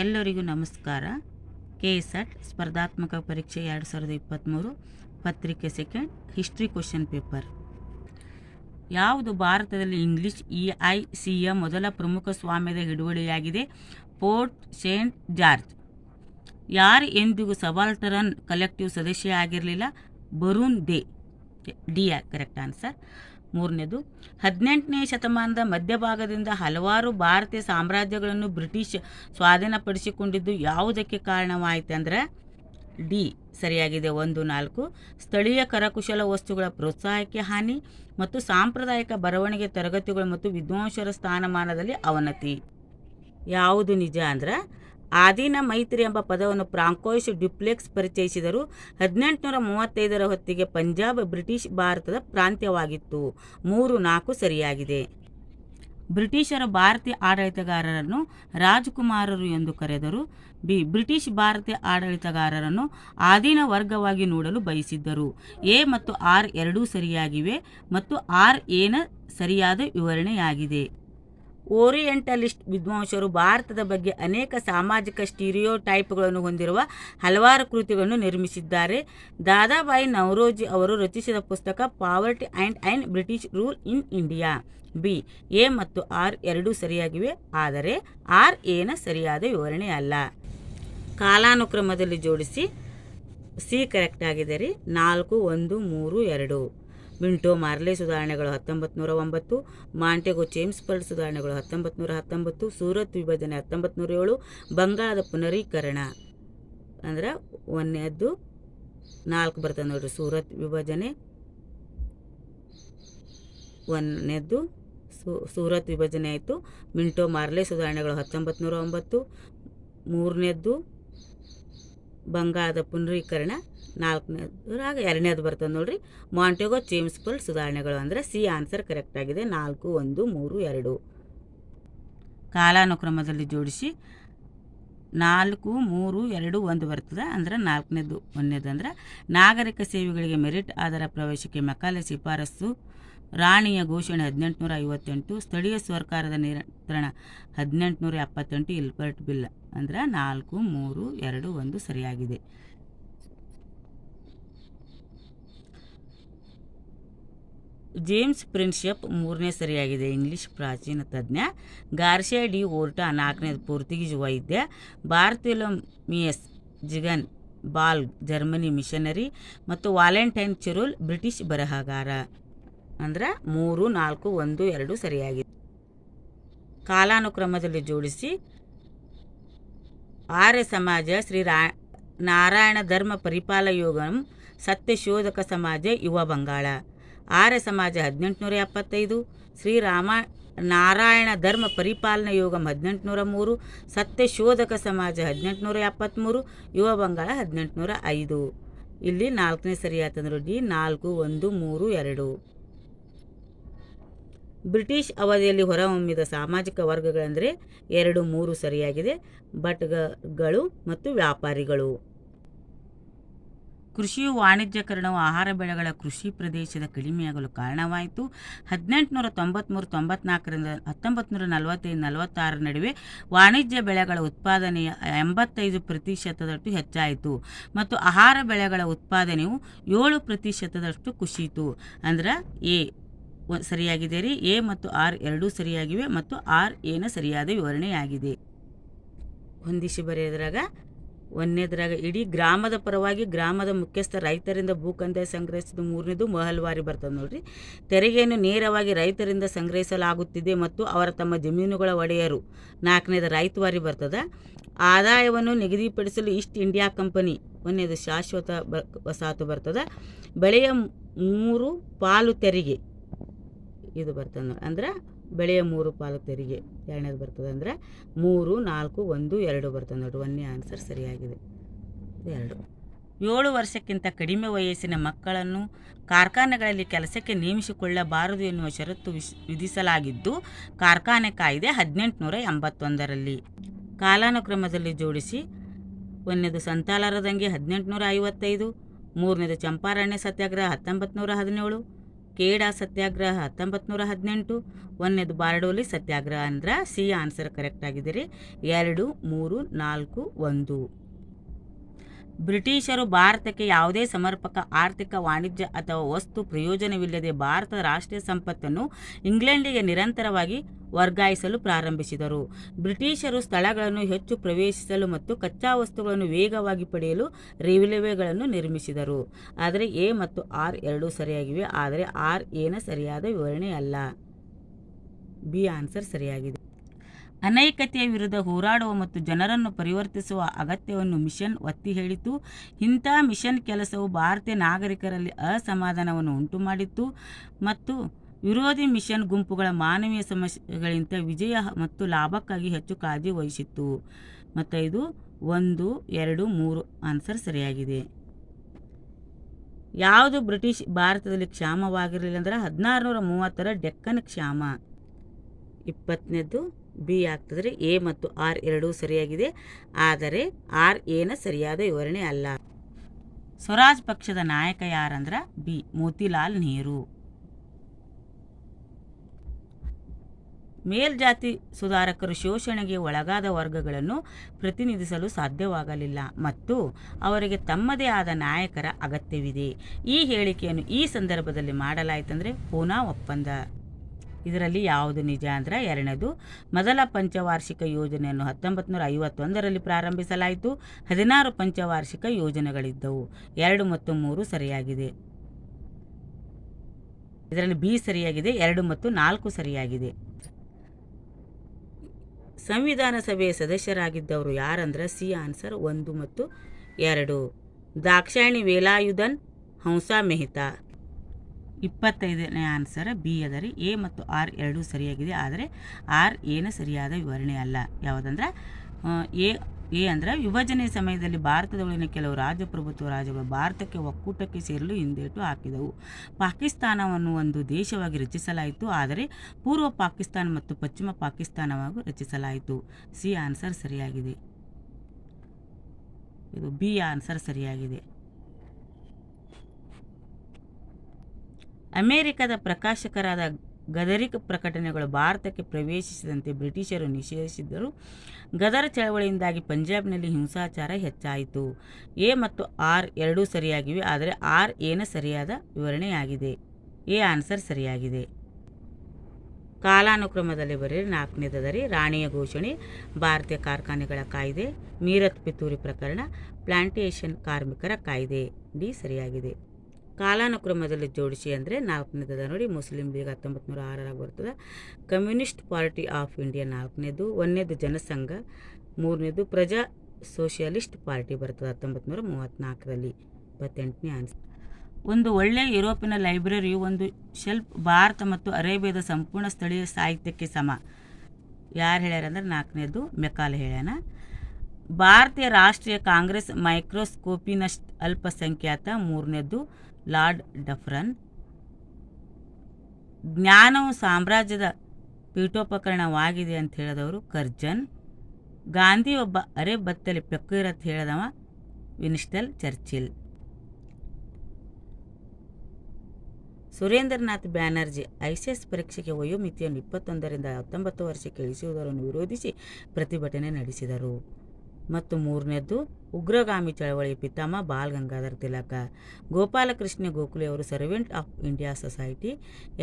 ಎಲ್ಲರಿಗೂ ನಮಸ್ಕಾರ. ಕೆಎಸ್ಆಟ್ ಸ್ಪರ್ಧಾತ್ಮಕ ಪರೀಕ್ಷೆ 2023 ಪತ್ರಿಕೆ ಸೆಕೆಂಡ್ ಹಿಸ್ಟ್ರಿ ಕ್ವಶನ್ ಪೇಪರ್. ಯಾವುದು ಭಾರತದಲ್ಲಿ ಇಂಗ್ಲಿಷ್ EICಯ ಮೊದಲ ಪ್ರಮುಖ ಸ್ವಾಮ್ಯದ ಹಿಡುವಳಿಯಾಗಿದೆ? Port Saint George. ಯಾರು ಎಂದಿಗೂ ಸಬಾಲ್ಟರನ್ ಕಲೆಕ್ಟಿವ್ ಸದಸ್ಯ ಆಗಿರಲಿಲ್ಲ? Barun D correct answer. ಮೂರನೇದು, 18ನೇ ಶತಮಾನದ ಮಧ್ಯಭಾಗದಿಂದ ಹಲವಾರು ಭಾರತೀಯ ಸಾಮ್ರಾಜ್ಯಗಳನ್ನು ಬ್ರಿಟಿಷ್ ಸ್ವಾಧೀನಪಡಿಸಿಕೊಂಡಿದ್ದು ಯಾವುದಕ್ಕೆ ಕಾರಣವಾಯಿತು ಅಂದರೆ ಡಿ ಸರಿಯಾಗಿದೆ 1, 4. ಸ್ಥಳೀಯ ಕರಕುಶಲ ವಸ್ತುಗಳ ಪ್ರೋತ್ಸಾಹಕ್ಕೆ ಹಾನಿ ಮತ್ತು ಸಾಂಪ್ರದಾಯಿಕ ಬರವಣಿಗೆ ತರಗತಿಗಳು ಮತ್ತು ವಿದ್ವಾಂಸರ ಸ್ಥಾನಮಾನದಲ್ಲಿ ಅವನತಿ. ಯಾವುದು ನಿಜ ಅಂದ್ರೆ ಆದೀನ ಮೈತ್ರಿ ಎಂಬ ಪದವನ್ನು ಫ್ರಾಂಕೋಯಿಸ್ ಡ್ಯುಪ್ಲೆಕ್ಸ್ ಪರಿಚಯಿಸಿದರು. 1835ರ ಹೊತ್ತಿಗೆ ಪಂಜಾಬ್ ಬ್ರಿಟಿಷ್ ಭಾರತದ ಪ್ರಾಂತ್ಯವಾಗಿತ್ತು. 3, 4 ಸರಿಯಾಗಿದೆ. ಬ್ರಿಟಿಷರ ಭಾರತೀಯ ಆಡಳಿತಗಾರರನ್ನು ರಾಜಕುಮಾರರು ಎಂದು ಕರೆದರು. ಬ್ರಿಟಿಷ್ ಭಾರತೀಯ ಆಡಳಿತಗಾರರನ್ನು ಆದೀನ ವರ್ಗವಾಗಿ ನೋಡಲು ಬಯಸಿದ್ದರು. ಎ ಮತ್ತು ಆರ್ ಎರಡೂ ಸರಿಯಾಗಿವೆ ಮತ್ತು ಆರ್ ಎನ ಸರಿಯಾದ ವಿವರಣೆಯಾಗಿದೆ. ಓರಿಯೆಂಟಲಿಸ್ಟ್ ವಿದ್ವಾಂಸರು ಭಾರತದ ಬಗ್ಗೆ ಅನೇಕ ಸಾಮಾಜಿಕ ಸ್ಟೀರಿಯೋಟೈಪ್ಗಳನ್ನು ಹೊಂದಿರುವ ಹಲವಾರು ಕೃತಿಗಳನ್ನು ನಿರ್ಮಿಸಿದ್ದಾರೆ. ದಾದಾಬಾಯಿ ನವರೋಜಿ ಅವರು ರಚಿಸಿದ ಪುಸ್ತಕ poverty and British rule in India. B, A ಮತ್ತು ಆರ್ ಎರಡೂ ಸರಿಯಾಗಿವೆ, ಆದರೆ ಆರ್ ಎನ ಸರಿಯಾದ ವಿವರಣೆ ಅಲ್ಲ. ಕಾಲಾನುಕ್ರಮದಲ್ಲಿ ಜೋಡಿಸಿ. ಸಿ ಕರೆಕ್ಟ್ ಆಗಿದೆ ರೀ. 4, 1, 3, 2. ಮಿಂಟೋ ಮಾರ್ಲೆ ಸುಧಾರಣೆಗಳು 1909, ಮಾಂಟೆಗೊ ಚೇಮ್ಸ್ಫರ್ಡ್ ಸುಧಾರಣೆಗಳು 1919, ಸೂರತ್ ವಿಭಜನೆ 1907, ಬಂಗಾಳದ ಪುನರೀಕರಣ ಅಂದ್ರೆ 1ನೇದ್ದು 4 ಬರ್ತದೆ ನೋಡ್ರಿ. ಸೂರತ್ ವಿಭಜನೆ 1ನೇದ್ದು ಸೂರತ್ ವಿಭಜನೆ ಆಯಿತು. ಮಿಂಟೋ ಮಾರ್ಲೆ ಸುಧಾರಣೆಗಳು 1909, 3ನೇದ್ದು ಬಂಗಾಳದ ಪುನರೀಕರಣ, 4ನೇದ್ರಾಗ 2ನೇದು ಬರ್ತದೆ ನೋಡ್ರಿ ಮಾಂಟೆಗೊ ಚೇಮ್ಸ್ಫರ್ಡ್ ಸುಧಾರಣೆಗಳು. ಅಂದರೆ ಸಿ ಆನ್ಸರ್ ಕರೆಕ್ಟ್ ಆಗಿದೆ. 4, 1, 3, 2. ಕಾಲಾನುಕ್ರಮದಲ್ಲಿ ಜೋಡಿಸಿ. 4, 3, 2, 1 ಬರ್ತದೆ. ಅಂದ್ರೆ 4ನೇದು 1ನೇದು ಅಂದ್ರೆ ನಾಗರಿಕ ಸೇವೆಗಳಿಗೆ ಮೆರಿಟ್ ಆಧಾರ ಪ್ರವೇಶಕ್ಕೆ ಮೆಕಾಲೆ ಶಿಫಾರಸು. ರಾಣಿಯ ಘೋಷಣೆ 1858, ಸ್ಥಳೀಯ ಸರ್ಕಾರದ ನಿಯಂತ್ರಣ 1878, ಇಲ್ಬರ್ಟ್ ಬಿಲ್. ಅಂದ್ರೆ 4, 3, 2, 1 ಸರಿಯಾಗಿದೆ. ಜೇಮ್ಸ್ ಪ್ರಿನ್ಸೆಪ್ 3ನೇ ಸರಿಯಾಗಿದೆ, ಇಂಗ್ಲಿಷ್ ಪ್ರಾಚೀನ ತಜ್ಞ. ಗಾರ್ಸಿಯಾ ಡಿ ಓರ್ಟಾ 4ನೇದು ಪೋರ್ಚುಗೀಸ್ ವೈದ್ಯ. ಬಾರ್ತೊಲೊಮಿಯಸ್ ಜಿಗನ್ ಬಾಲ್ ಜರ್ಮನಿ ಮಿಷನರಿ. ಮತ್ತು ವ್ಯಾಲೆಂಟೈನ್ ಚೆರೋಲ್ ಬ್ರಿಟಿಷ್ ಬರಹಗಾರ. ಅಂದ್ರೆ 3, 4, 1, 2 ಸರಿಯಾಗಿದೆ. ಕಾಲಾನುಕ್ರಮದಲ್ಲಿ ಜೋಡಿಸಿ. ಆರ್ಯ ಸಮಾಜ ಶ್ರೀ ನಾರಾಯಣ ಧರ್ಮ ಪರಿಪಾಲಯೋಗಂ, ಸತ್ಯಶೋಧಕ ಸಮಾಜ ಯುವ ಬಂಗಾಳ. ಆರ್ಯ ಸಮಾಜ 1875, ಶ್ರೀ ನಾರಾಯಣ ಧರ್ಮ ಪರಿಪಾಲನಾ ಯೋಗಂ 1803, ಸತ್ಯಶೋಧಕ ಸಮಾಜ 1873, ಯುವ ಬಂಗಾಳ 1805. ಇಲ್ಲಿ 4ನೇ ಸರಿಯಾತಂದ್ರು ಡಿ. 4, 1, 3, 2. ಬ್ರಿಟಿಷ್ ಅವಧಿಯಲ್ಲಿ ಹೊರಹೊಮ್ಮಿದ ಸಾಮಾಜಿಕ ವರ್ಗಗಳೆಂದರೆ 2, 3 ಸರಿಯಾಗಿದೆ. ಭಟ್ಗಳು ಮತ್ತು ವ್ಯಾಪಾರಿಗಳು. ಕೃಷಿಯು ವಾಣಿಜ್ಯಕರಣವು ಆಹಾರ ಬೆಳೆಗಳ ಕೃಷಿ ಪ್ರದೇಶದ ಕಡಿಮೆಯಾಗಲು ಕಾರಣವಾಯಿತು. 1893-94ರಿಂದ 1945-46 ನಡುವೆ ವಾಣಿಜ್ಯ ಬೆಳೆಗಳ ಉತ್ಪಾದನೆಯ 85% ಹೆಚ್ಚಾಯಿತು ಮತ್ತು ಆಹಾರ ಬೆಳೆಗಳ ಉತ್ಪಾದನೆಯು 7% ಕುಸಿಯಿತು. ಅಂದ್ರೆ ಎ ಸರಿಯಾಗಿದೆ ರೀ. ಎ ಮತ್ತು ಆರ್ ಎರಡೂ ಸರಿಯಾಗಿವೆ ಮತ್ತು ಆರ್ ಎನ ಸರಿಯಾದ ವಿವರಣೆಯಾಗಿದೆ. ಹೊಂದಿಸಿ ಬರೆಯೋದ್ರಾಗ 1ನೇದ್ರಾಗ ಇಡೀ ಗ್ರಾಮದ ಪರವಾಗಿ ಗ್ರಾಮದ ಮುಖ್ಯಸ್ಥ ರೈತರಿಂದ ಭೂಕಂದಾಯ ಸಂಗ್ರಹಿಸಿದ. 3ನೇದು ಮಹಲ್ವಾರಿ ಬರ್ತದೆ ನೋಡ್ರಿ. ತೆರಿಗೆಯನ್ನು ನೇರವಾಗಿ ರೈತರಿಂದ ಸಂಗ್ರಹಿಸಲಾಗುತ್ತಿದೆ ಮತ್ತು ಅವರ ತಮ್ಮ ಜಮೀನುಗಳ ಒಡೆಯರು. 4ನೇದು ರೈತವಾರಿ ಬರ್ತದೆ. ಆದಾಯವನ್ನು ನಿಗದಿಪಡಿಸಲು ಈಸ್ಟ್ ಇಂಡಿಯಾ ಕಂಪನಿ. 1ನೇದು ಶಾಶ್ವತ ವಸಾಹತು ಬರ್ತದೆ. ಬೆಳೆಯ 3 ಪಾಲು ತೆರಿಗೆ ಇದು ಬರ್ತದೆ ನೋಡಿ. ಅಂದ್ರೆ ಬೆಳೆಯ 3 ಪಾಲು ತೆರಿಗೆ 2ನೇದು ಬರ್ತದೆ. ಅಂದರೆ 3, 4, 1, 2 ಬರ್ತದೆ ನೋಡಿ. 1ನೇ ಆನ್ಸರ್ ಸರಿಯಾಗಿದೆ. 2. 7 ವರ್ಷಕ್ಕಿಂತ ಕಡಿಮೆ ವಯಸ್ಸಿನ ಮಕ್ಕಳನ್ನು ಕಾರ್ಖಾನೆಗಳಲ್ಲಿ ಕೆಲಸಕ್ಕೆ ನೇಮಿಸಿಕೊಳ್ಳಬಾರದು ಎನ್ನುವ ಷರತ್ತು ವಿಧಿಸಲಾಗಿದ್ದು ಕಾರ್ಖಾನೆ ಕಾಯ್ದೆ 1881ರಲ್ಲಿ. ಕಾಲಾನುಕ್ರಮದಲ್ಲಿ ಜೋಡಿಸಿ. 1ನೇದು ಸಂತಾಲರ ದಂಗೆ 1855, 3ನೇದು ಚಂಪಾರಣ್ಯ ಸತ್ಯಾಗ್ರಹ 1917, ಕೇಡಾ ಸತ್ಯಾಗ್ರಹ 1918. ಒಂದನೇದು ಬಾರ್ಡೋಲಿ ಸತ್ಯಾಗ್ರಹ ಅಂದ್ರೆ ಸಿ ಆನ್ಸರ್ ಕರೆಕ್ಟ್ ಆಗಿದೆ ರೀ. 2, 3, 4, 1. ಬ್ರಿಟಿಷರು ಭಾರತಕ್ಕೆ ಯಾವುದೇ ಸಮರ್ಪಕ ಆರ್ಥಿಕ, ವಾಣಿಜ್ಯ ಅಥವಾ ವಸ್ತು ಪ್ರಯೋಜನವಿಲ್ಲದೆ ಭಾರತದ ರಾಷ್ಟ್ರೀಯ ಸಂಪತ್ತನ್ನು ಇಂಗ್ಲೆಂಡಿಗೆ ನಿರಂತರವಾಗಿ ವರ್ಗಾಯಿಸಲು ಪ್ರಾರಂಭಿಸಿದರು. ಬ್ರಿಟಿಷರು ಸ್ಥಳಗಳನ್ನು ಹೆಚ್ಚು ಪ್ರವೇಶಿಸಲು ಮತ್ತು ಕಚ್ಚಾ ವಸ್ತುಗಳನ್ನು ವೇಗವಾಗಿ ಪಡೆಯಲು ರೈಲ್ವೆಗಳನ್ನು ನಿರ್ಮಿಸಿದರು. ಆದರೆ ಎ ಮತ್ತು ಆರ್ ಎರಡೂ ಸರಿಯಾಗಿವೆ. ಆದರೆ ಆರ್ ಎನ ಸರಿಯಾದ ವಿವರಣೆ ಅಲ್ಲ. ಬಿ ಆನ್ಸರ್ ಸರಿಯಾಗಿದೆ. ಅನೈಕ್ಯತೆಯ ವಿರುದ್ಧ ಹೋರಾಡುವ ಮತ್ತು ಜನರನ್ನು ಪರಿವರ್ತಿಸುವ ಅಗತ್ಯವನ್ನು ಮಿಷನ್ ಒತ್ತಿ ಹೇಳಿತು. ಇಂಥ ಮಿಷನ್ ಕೆಲಸವು ಭಾರತೀಯ ನಾಗರಿಕರಲ್ಲಿ ಅಸಮಾಧಾನವನ್ನು ಉಂಟುಮಾಡಿತು ಮತ್ತು ವಿರೋಧಿ ಮಿಷನ್ ಗುಂಪುಗಳ ಮಾನವೀಯ ಸಮಸ್ಯೆಗಳಿಂದ ವಿಜಯ ಮತ್ತು ಲಾಭಕ್ಕಾಗಿ ಹೆಚ್ಚು ಕಾಳಜಿ ವಹಿಸಿತ್ತು. ಮತ್ತು ಇದು 1, 2, 3 ಆನ್ಸರ್ ಸರಿಯಾಗಿದೆ. ಯಾವುದು ಬ್ರಿಟಿಷ್ ಭಾರತದಲ್ಲಿ ಕ್ಷಾಮವಾಗಿರಲಿಲ್ಲ ಅಂದ್ರೆ 1630 ಡೆಕ್ಕನ್ ಕ್ಷಾಮ. 20ನೇದು ಬಿ ಆಗ್ತದೆ. ಎ ಮತ್ತು ಆರ್ ಎರಡೂ ಸರಿಯಾಗಿದೆ. ಆದರೆ ಆರ್ ಎನ ಸರಿಯಾದ ವಿವರಣೆ ಅಲ್ಲ. ಸ್ವರಾಜ್ ಪಕ್ಷದ ನಾಯಕ ಯಾರಂದ್ರೆ ಬಿ ಮೋತಿಲಾಲ್ ನೆಹರು. ಮೇಲ್ಜಾತಿ ಸುಧಾರಕರು ಶೋಷಣೆಗೆ ಒಳಗಾದ ವರ್ಗಗಳನ್ನು ಪ್ರತಿನಿಧಿಸಲು ಸಾಧ್ಯವಾಗಲಿಲ್ಲ ಮತ್ತು ಅವರಿಗೆ ತಮ್ಮದೇ ಆದ ನಾಯಕರ ಅಗತ್ಯವಿದೆ. ಈ ಹೇಳಿಕೆಯನ್ನು ಈ ಸಂದರ್ಭದಲ್ಲಿ ಮಾಡಲಾಯಿತಂದರೆ ಪೂನಾ ಒಪ್ಪಂದ. ಇದರಲ್ಲಿ ಯಾವುದು ನಿಜ ಅಂದರೆ 2ನೇದು. ಮೊದಲ ಪಂಚವಾರ್ಷಿಕ ಯೋಜನೆಯನ್ನು 1951ರಲ್ಲಿ ಪ್ರಾರಂಭಿಸಲಾಯಿತು. 16 ಪಂಚವಾರ್ಷಿಕ ಯೋಜನೆಗಳಿದ್ದವು. 2 ಮತ್ತು 3 ಸರಿಯಾಗಿದೆ. ಇದರಲ್ಲಿ ಬಿ ಸರಿಯಾಗಿದೆ. 2 ಮತ್ತು 4 ಸರಿಯಾಗಿದೆ. ಸಂವಿಧಾನ ಸಭೆಯ ಸದಸ್ಯರಾಗಿದ್ದವರು ಯಾರಂದ್ರೆ ಸಿ ಆನ್ಸರ್ 1 ಮತ್ತು 2. ದಾಕ್ಷಾಯಣಿ ವೇಲಾಯುಧನ್, ಹಂಸಾ ಮೆಹ್ತಾ. 25ನೇ ಆನ್ಸರ್ ಬಿ ಅದರಿ. ಎ ಮತ್ತು ಆರ್ ಎರಡೂ ಸರಿಯಾಗಿದೆ. ಆದರೆ ಆರ್ ಎನ ಸರಿಯಾದ ವಿವರಣೆ ಅಲ್ಲ. ಯಾವುದಂದ್ರೆ ಎ ಅಂದ್ರೆ ವಿಭಜನೆ ಸಮಯದಲ್ಲಿ ಭಾರತದೊಳಗಿನ ಕೆಲವು ರಾಜಪ್ರಭುತ್ವ ರಾಜ್ಯಗಳು ಭಾರತಕ್ಕೆ ಒಕ್ಕೂಟಕ್ಕೆ ಸೇರಲು ಹಿಂದೇಟು ಹಾಕಿದವು. ಪಾಕಿಸ್ತಾನವನ್ನು ಒಂದು ದೇಶವಾಗಿ ರಚಿಸಲಾಯಿತು. ಆದರೆ ಪೂರ್ವ ಪಾಕಿಸ್ತಾನ ಮತ್ತು ಪಶ್ಚಿಮ ಪಾಕಿಸ್ತಾನವಾಗಿ ರಚಿಸಲಾಯಿತು. ಸಿ ಆನ್ಸರ್ ಸರಿಯಾಗಿದೆ. ಇದು ಬಿ ಆನ್ಸರ್ ಸರಿಯಾಗಿದೆ. ಅಮೆರಿಕದ ಪ್ರಕಾಶಕರಾದ ಗದರಿಕ್ ಪ್ರಕಟಣೆಗಳು ಭಾರತಕ್ಕೆ ಪ್ರವೇಶಿಸಿದಂತೆ ಬ್ರಿಟಿಷರು ನಿಷೇಧಿಸಿದ್ದರು. ಗದರ್ ಚಳವಳಿಯಿಂದಾಗಿ ಪಂಜಾಬ್ನಲ್ಲಿ ಹಿಂಸಾಚಾರ ಹೆಚ್ಚಾಯಿತು. ಎ ಮತ್ತು ಆರ್ ಎರಡೂ ಸರಿಯಾಗಿವೆ. ಆದರೆ ಆರ್ ಎನ ಸರಿಯಾದ ವಿವರಣೆಯಾಗಿದೆ. ಎ ಆನ್ಸರ್ ಸರಿಯಾಗಿದೆ. ಕಾಲಾನುಕ್ರಮದಲ್ಲಿ ಬರೀ 4ನೇದರಿ. ರಾಣಿಯ ಘೋಷಣೆ, ಭಾರತೀಯ ಕಾರ್ಖಾನೆಗಳ ಕಾಯ್ದೆ, ಮೀರತ್ ಪಿತೂರಿ ಪ್ರಕರಣ, ಪ್ಲಾಂಟೇಷನ್ ಕಾರ್ಮಿಕರ ಕಾಯ್ದೆ. ಡಿ ಸರಿಯಾಗಿದೆ. ಕಾಲಾನುಕ್ರಮದಲ್ಲಿ ಜೋಡಿಸಿ ಅಂದರೆ 4ನೇದದ ನೋಡಿ. ಮುಸ್ಲಿಂ ಲೀಗ್ 1906 ಬರ್ತದೆ. ಕಮ್ಯುನಿಸ್ಟ್ ಪಾರ್ಟಿ ಆಫ್ ಇಂಡಿಯಾ 4ನೇದು. 1ನೇದು ಜನಸಂಘ. 3ನೇದು ಪ್ರಜಾ ಸೋಷಿಯಲಿಸ್ಟ್ ಪಾರ್ಟಿ ಬರ್ತದೆ 1934ರಲ್ಲಿ. 28ನೇ ಆನ್ಸರ್. ಒಂದು ಒಳ್ಳೆಯ ಯುರೋಪಿನ ಲೈಬ್ರರಿಯು ಒಂದು ಶೆಲ್ಫ್ ಭಾರತ ಮತ್ತು ಅರೇಬಿಯಾದ ಸಂಪೂರ್ಣ ಸ್ಥಳೀಯ ಸಾಹಿತ್ಯಕ್ಕೆ ಸಮ. ಯಾರು ಹೇಳ್ಯಾರ ಅಂದ್ರೆ 4ನೇದು ಮೆಕಾಲೆ ಹೇಳ್ಯಾನ. ಭಾರತೀಯ ರಾಷ್ಟ್ರೀಯ ಕಾಂಗ್ರೆಸ್ ಮೈಕ್ರೋಸ್ಕೋಪಿನಸ್ಟ್ ಅಲ್ಪಸಂಖ್ಯಾತ. 3ನೇದು ಲಾರ್ಡ್ ಡಫ್ರನ್. ಜ್ಞಾನವು ಸಾಮ್ರಾಜ್ಯದ ಪೀಠೋಪಕರಣವಾಗಿದೆ ಅಂತ ಹೇಳಿದವರು ಕರ್ಜನ್. ಗಾಂಧಿ ಒಬ್ಬ ಅರೆ ಬತ್ತಲಿ ಪೆಕ್ಕೀರ್ ಅಂತ ಹೇಳಿದವ Winston Churchill. Surendranath Banerjee ICS ಪರೀಕ್ಷೆಗೆ ವಯೋಮಿತಿಯನ್ನು 21ರಿಂದ 19 ವರ್ಷಕ್ಕೆ ಇಳಿಸುವುದನ್ನು ವಿರೋಧಿಸಿ ಪ್ರತಿಭಟನೆ ನಡೆಸಿದರು. ಮತ್ತು 3ನೇದು ಉಗ್ರಗಾಮಿ ಚಳವಳಿ ಪಿತಾಮಹ ಬಾಲ್ ಗಂಗಾಧರ್ ತಿಲಕ. ಗೋಪಾಲಕೃಷ್ಣ ಗೋಖಲೆ ಅವರು servant of India society.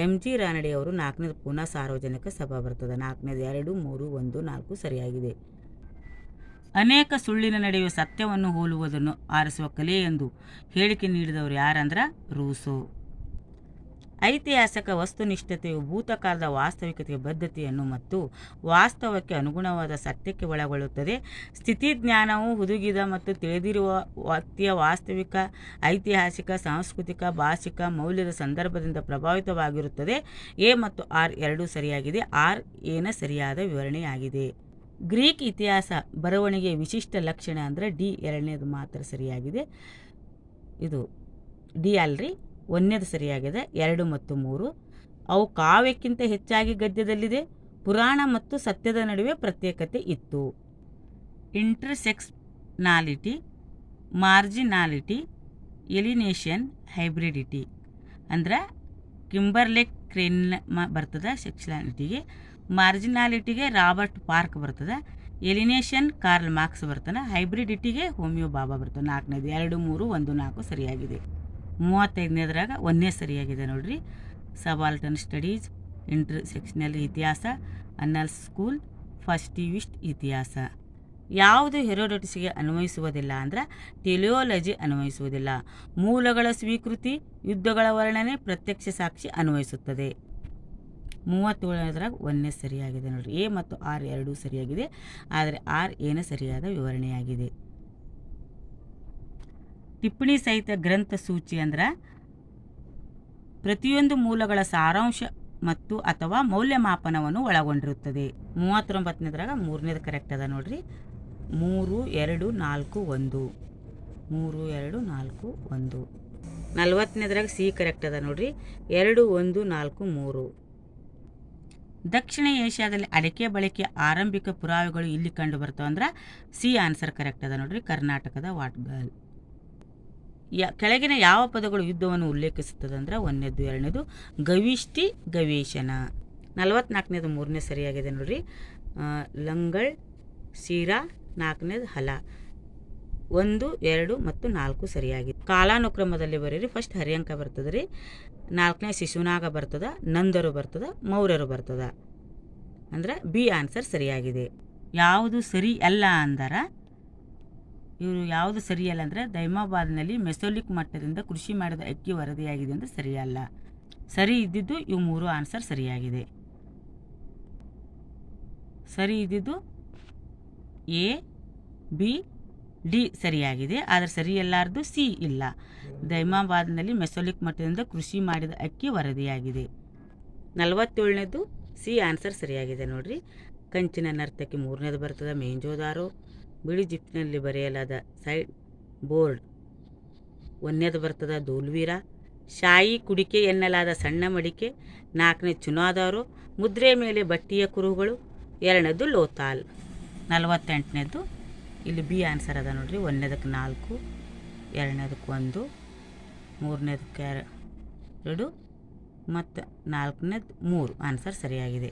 MG Ranade ಅವರು 4ನೇದು ಪೂನಾ ಸಾರ್ವಜನಿಕ ಸಭಾ ಬರ್ತದೆ. 4ನೇದು 2, 3, 1, 4 ಸರಿಯಾಗಿದೆ. ಅನೇಕ ಸುಳ್ಳಿನ ನಡುವೆ ಸತ್ಯವನ್ನು ಹೋಲುವುದನ್ನು ಆರಿಸುವ ಕಲೆ ಎಂದು ಹೇಳಿಕೆ ನೀಡಿದವರು ಯಾರಂದ್ರೆ ರೂಸೋ. ಐತಿಹಾಸಿಕ ವಸ್ತುನಿಷ್ಠತೆಯು ಭೂತಕಾಲದ ವಾಸ್ತವಿಕತೆಯ ಬದ್ಧತೆಯನ್ನು ಮತ್ತು ವಾಸ್ತವಕ್ಕೆ ಅನುಗುಣವಾದ ಸತ್ಯಕ್ಕೆ ಒಳಗೊಳ್ಳುತ್ತದೆ. ಸ್ಥಿತಿಜ್ಞಾನವು ಹುದುಗಿದ ಮತ್ತು ತಿಳಿದಿರುವ ವ್ಯಕ್ತಿಯ ವಾಸ್ತವಿಕ, ಐತಿಹಾಸಿಕ, ಸಾಂಸ್ಕೃತಿಕ, ಭಾಷಿಕ ಮೌಲ್ಯದ ಸಂದರ್ಭದಿಂದ ಪ್ರಭಾವಿತವಾಗಿರುತ್ತದೆ. ಎ ಮತ್ತು ಆರ್ ಎರಡೂ ಸರಿಯಾಗಿದೆ. ಆರ್ ಎನ ಸರಿಯಾದ ವಿವರಣೆಯಾಗಿದೆ. ಗ್ರೀಕ್ ಇತಿಹಾಸ ಬರವಣಿಗೆಯ ವಿಶಿಷ್ಟ ಲಕ್ಷಣ ಅಂದರೆ ಡಿ 2ನೇದು ಮಾತ್ರ ಸರಿಯಾಗಿದೆ. ಇದು ಡಿ ಅಲ್ರಿ. 1ನೇದು ಸರಿಯಾಗಿದೆ. 2 ಮತ್ತು 3 ಅವು ಕಾವ್ಯಕ್ಕಿಂತ ಹೆಚ್ಚಾಗಿ ಗದ್ಯದಲ್ಲಿದೆ. ಪುರಾಣ ಮತ್ತು ಸತ್ಯದ ನಡುವೆ ಪ್ರತ್ಯೇಕತೆ ಇತ್ತು. ಇಂಟರ್ಸೆಕ್ಸ್ನಾಲಿಟಿ, ಮಾರ್ಜಿನಾಲಿಟಿ, ಎಲಿನೇಷನ್, ಹೈಬ್ರಿಡಿಟಿ ಅಂದ್ರೆ ಕಿಂಬರ್ಲೆ ಕ್ರೇನ್ ಬರ್ತದೆ ಸೆಕ್ಷುಯಾಲಿಟಿಗೆ. ಮಾರ್ಜಿನಾಲಿಟಿಗೆ ರಾಬರ್ಟ್ ಪಾರ್ಕ್ ಬರ್ತದೆ. ಎಲಿನೇಷನ್ ಕಾರ್ಲ್ ಮಾರ್ಕ್ಸ್ ಬರ್ತಾನೆ. ಹೈಬ್ರಿಡಿಟಿಗೆ ಹೋಮಿಯೋ ಬಾಬಾ ಬರ್ತಾನೆ. 4ನೇದು 2, 3, 1, 4 ಸರಿಯಾಗಿದೆ. 35ನೇದ್ರಾಗ 1ನೇ ಸರಿಯಾಗಿದೆ ನೋಡ್ರಿ. ಸಬಾಲ್ಟನ್ ಸ್ಟಡೀಸ್, ಇಂಟರ್ಸೆಕ್ಷನಲ್ ಇತಿಹಾಸ, ಅನ್ನಲ್ಸ್ ಸ್ಕೂಲ್, ಫಸ್ಟಿವಿಸ್ಟ್ ಇತಿಹಾಸ. ಯಾವುದು ಹೆರೋಡೋಟಸ್ಗೆ ಅನ್ವಯಿಸುವುದಿಲ್ಲ ಅಂದ್ರೆ ಟೆಲಿಯಾಲಜಿ ಅನ್ವಯಿಸುವುದಿಲ್ಲ. ಮೂಲಗಳ ಸ್ವೀಕೃತಿ, ಯುದ್ಧಗಳ ವರ್ಣನೆ, ಪ್ರತ್ಯಕ್ಷ ಸಾಕ್ಷಿ ಅನ್ವಯಿಸುತ್ತದೆ. 37ನೇದ್ರಾಗ 1ನೇ ಸರಿಯಾಗಿದೆ ನೋಡ್ರಿ. ಎ ಮತ್ತು ಆರ್ ಎರಡೂ ಸರಿಯಾಗಿದೆ, ಆದರೆ ಆರ್ ಏನು ಸರಿಯಾದ ವಿವರಣೆಯಾಗಿದೆ. ಟಿಪ್ಪಣಿ ಸಹಿತ ಗ್ರಂಥ ಸೂಚಿ ಅಂದ್ರೆ ಪ್ರತಿಯೊಂದು ಮೂಲಗಳ ಸಾರಾಂಶ ಮತ್ತು ಅಥವಾ ಮೌಲ್ಯಮಾಪನವನ್ನು ಒಳಗೊಂಡಿರುತ್ತದೆ. 39ನೇದ್ರಾಗ 3ನೇದು ಕರೆಕ್ಟ್ ಅದ ನೋಡ್ರಿ. 3, 2, 4, 1. 3, 2, 4, 1. 40ನೇದ್ರಾಗ ಸಿ ಕರೆಕ್ಟ್ ಅದ ನೋಡ್ರಿ. 2, 1, 4, 3. ದಕ್ಷಿಣ ಏಷ್ಯಾದಲ್ಲಿ ಅಡಿಕೆ ಬಳಕೆಯ ಆರಂಭಿಕ ಪುರಾವೆಗಳು ಇಲ್ಲಿ ಕಂಡು ಬರ್ತಾವೆ ಅಂದ್ರೆ ಸಿ ಆನ್ಸರ್ ಕರೆಕ್ಟ್ ಅದ ನೋಡ್ರಿ. ಕರ್ನಾಟಕದ ವಾಟ್ಗಲ್. ಕೆಳಗಿನ ಯಾವ ಪದಗಳು ಯುದ್ಧವನ್ನು ಉಲ್ಲೇಖಿಸುತ್ತದೆ ಅಂದ್ರೆ 1ನೇದು 2ನೇದು ಗವಿಷ್ಟಿ, ಗವೇಷಣ. 44ನೇದು 3ನೇ ಸರಿಯಾಗಿದೆ ನೋಡ್ರಿ. ಲಂಗಳ್, ಶಿರಾ. 4ನೇದು ಹಲ. 1, 2 ಮತ್ತು 4 ಸರಿಯಾಗಿದೆ. ಕಾಲಾನುಕ್ರಮದಲ್ಲಿ ಬರೀರಿ. ಫಸ್ಟ್ ಹರಿಯಂಕ ಬರ್ತದೆ ರೀ. 4ನೇ ಶಿಶುನಾಗ ಬರ್ತದೆ, ನಂದರು ಬರ್ತದೆ, ಮೌರ್ಯರು ಬರ್ತದೆ. ಅಂದ್ರೆ ಬಿ ಆನ್ಸರ್ ಸರಿಯಾಗಿದೆ. ಯಾವುದು ಸರಿ ಅಲ್ಲ ಅಂದ್ರೆ ಇವರು ಯಾವುದು ಸರಿಯಲ್ಲ ಅಂದರೆ ದೈಮಾಬಾದ್ನಲ್ಲಿ ಮೆಸೋಲಿಕ್ ಮಟ್ಟದಿಂದ ಕೃಷಿ ಮಾಡಿದ ಅಕ್ಕಿ ವರದಿಯಾಗಿದೆ ಅಂದರೆ ಸರಿಯಲ್ಲ. ಸರಿ ಇದ್ದಿದ್ದು ಇವು 3 ಆನ್ಸರ್ ಸರಿಯಾಗಿದೆ. ಸರಿ ಇದ್ದಿದ್ದು ಎ, ಬಿ, ಡಿ ಸರಿಯಾಗಿದೆ. ಆದರೆ ಸರಿಯಲ್ಲಾರ್ದು ಸಿ ಇಲ್ಲ. ದೈಮಾಬಾದ್ನಲ್ಲಿ ಮೆಸೋಲಿಕ್ ಮಟ್ಟದಿಂದ ಕೃಷಿ ಮಾಡಿದ ಅಕ್ಕಿ ವರದಿಯಾಗಿದೆ. 47ನೇದು ಸಿ ಆನ್ಸರ್ ಸರಿಯಾಗಿದೆ ನೋಡ್ರಿ. ಕಂಚಿನ ನರ್ತಕಿ 3ನೇದು ಬರ್ತದೆ. ಮೇಂಜೋದಾರೋ. ಬಿಳಿ ಜಿಪ್ನಲ್ಲಿ ಬರೆಯಲಾದ ಸೈಡ್ ಬೋರ್ಡ್ 1ನೇದು ಬರ್ತದೆ. ದೂಲ್ವೀರ. ಶಾಯಿ ಕುಡಿಕೆ ಎನ್ನಲಾದ ಸಣ್ಣ ಮಡಿಕೆ 4ನೇ ಚುನಾದಾರೋ. ಮುದ್ರೆ ಮೇಲೆ ಬಟ್ಟಿಯ ಕುರುಹುಗಳು 2ನೇದು ಲೋತಾಲ್. 48ನೇದು ಇಲ್ಲಿ ಬಿ ಆನ್ಸರ್ ಅದ ನೋಡ್ರಿ. 1ನೇದಕ್ಕೆ 4, 2ನೇದಕ್ಕೆ 1, 3ನೇದಕ್ಕೆ 2 ಮತ್ತು 4ನೇದು 3 ಆನ್ಸರ್ ಸರಿಯಾಗಿದೆ.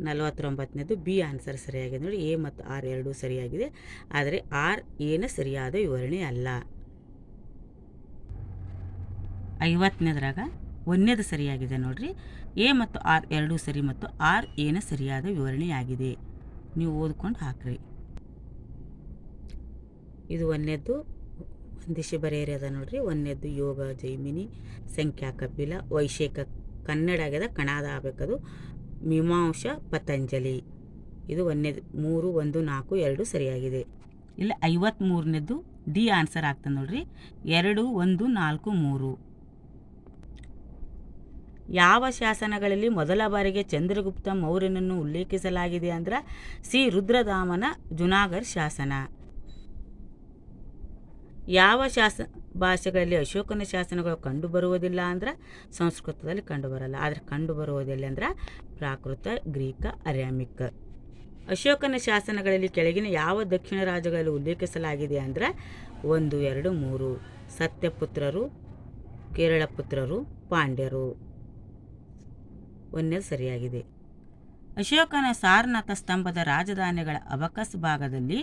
49ನೇದು ಬಿ ಆನ್ಸರ್ ಸರಿಯಾಗಿದೆ ನೋಡಿ. ಎ ಮತ್ತು ಆರ್ ಎರಡೂ ಸರಿಯಾಗಿದೆ, ಆದರೆ ಆರ್ ಏನು ಸರಿಯಾದ ವಿವರಣೆ ಅಲ್ಲ. 50ನೇದ್ರಾಗ 1ನೇದು ಸರಿಯಾಗಿದೆ ನೋಡ್ರಿ. ಎ ಮತ್ತು ಆರ್ ಎರಡೂ ಸರಿ ಮತ್ತು ಆರ್ ಏನು ಸರಿಯಾದ ವಿವರಣೆಯಾಗಿದೆ. ನೀವು ಓದ್ಕೊಂಡು ಹಾಕ್ರಿ. ಇದು 1ನೇದ್ದು ಒಂದಿಶೆ ಬರೆಯರಿ ಅದ ನೋಡ್ರಿ. 1ನೇದ್ದು ಯೋಗ ಜೈಮಿನಿ, ಸಂಖ್ಯಾ ಕಪಿಲ, ವೈಶೇಕ ಕನ್ನಡ ಆಗ್ಯದ, ಕಣಾದ ಆಗಬೇಕದು, ಮೀಮಾಂಸ ಪತಂಜಲಿ. ಇದು 1ನೇದು 3, 1, 4, 2 ಸರಿಯಾಗಿದೆ. ಇಲ್ಲಿ 53ನೇದ್ದು ಡಿ ಆನ್ಸರ್ ಆಗ್ತದೆ ನೋಡ್ರಿ. 2, 1, 4, 3. ಯಾವ ಶಾಸನಗಳಲ್ಲಿ ಮೊದಲ ಬಾರಿಗೆ ಚಂದ್ರಗುಪ್ತ ಮೌರ್ಯನನ್ನು ಉಲ್ಲೇಖಿಸಲಾಗಿದೆ ಅಂದ್ರೆ ಸಿ ರುದ್ರದಾಮನ ಜುನಾಗರ್ ಶಾಸನ. ಯಾವ ಭಾಷೆಗಳಲ್ಲಿ ಅಶೋಕನ ಶಾಸನಗಳು ಕಂಡುಬರುವುದಿಲ್ಲ ಅಂದ್ರೆ ಸಂಸ್ಕೃತದಲ್ಲಿ ಕಂಡುಬರಲ್ಲ. ಆದರೆ ಕಂಡುಬರುವುದಿಲ್ಲ ಅಂದ್ರೆ ಪ್ರಾಕೃತ, ಗ್ರೀಕ, ಅರಾಮಿಕ್. ಅಶೋಕನ ಶಾಸನಗಳಲ್ಲಿ ಕೆಳಗಿನ ಯಾವ ದಕ್ಷಿಣ ರಾಜ್ಯಗಳಲ್ಲಿ ಉಲ್ಲೇಖಿಸಲಾಗಿದೆ ಅಂದ್ರೆ 1, 2, 3 ಸತ್ಯಪುತ್ರರು, ಕೇರಳ ಪುತ್ರರು, ಪಾಂಡ್ಯರು. 1ನೇದು ಸರಿಯಾಗಿದೆ. ಅಶೋಕನ ಸಾರನಾಥ ಸ್ತಂಭದ ರಾಜಧಾನಿಗಳ ಅಬಕಸ್ ಭಾಗದಲ್ಲಿ